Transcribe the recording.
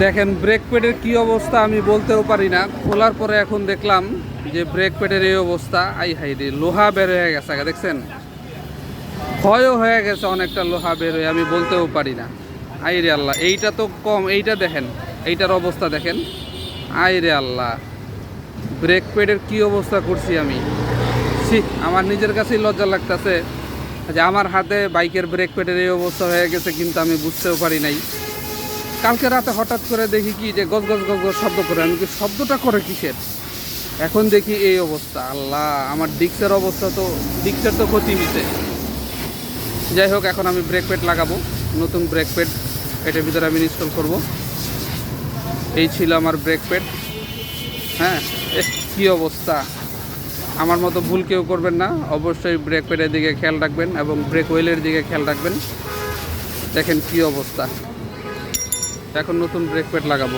দেখেন ব্রেক প্যাডের কি অবস্থা আমি বলতেও পারি না। খোলার পরে এখন দেখলাম যে ব্রেক প্যাডের এই অবস্থা। আই হাই রে, লোহা বের হয়ে গেছে, দেখছেন ক্ষয়ও হয়ে গেছে অনেকটা, লোহা বের হয়ে আমি বলতেও পারি না। আই রে আল্লাহ, এইটা তো কম, এইটা দেখেন, এইটার অবস্থা দেখেন। আই রে আল্লাহ, ব্রেক প্যাডের কি অবস্থা করছি আমি। ছি, আমার নিজের কাছেই লজ্জা লাগতেছে যে আমার হাতে বাইকের ব্রেক প্যাডের এই অবস্থা হয়ে গেছে, কিন্তু আমি বুঝতেও পারি নাই। কালকে রাতে হঠাৎ করে দেখি কি যে গজ গজ গজ গজ শব্দ করে, আমি কি শব্দটা করে কিসের, এখন দেখি এই অবস্থা। আল্লাহ, আমার ডিস্কের অবস্থা তো, ডিস্কের তো ক্ষতি হয়েছে। যাই হোক, এখন আমি ব্রেক প্যাড লাগাবো, নতুন ব্রেক প্যাড এটার ভিতরে আমি ইনস্টল করব। এই ছিল আমার ব্রেক প্যাড। হ্যাঁ, কি অবস্থা, আমার মতো ভুল কেউ করবেন না, অবশ্যই ব্রেক প্যাডের দিকে খেয়াল রাখবেন এবং ব্রেক ওয়েলের দিকে খেয়াল রাখবেন। দেখেন কি অবস্থা, এখন নতুন ব্রেক প্যাড লাগাবো।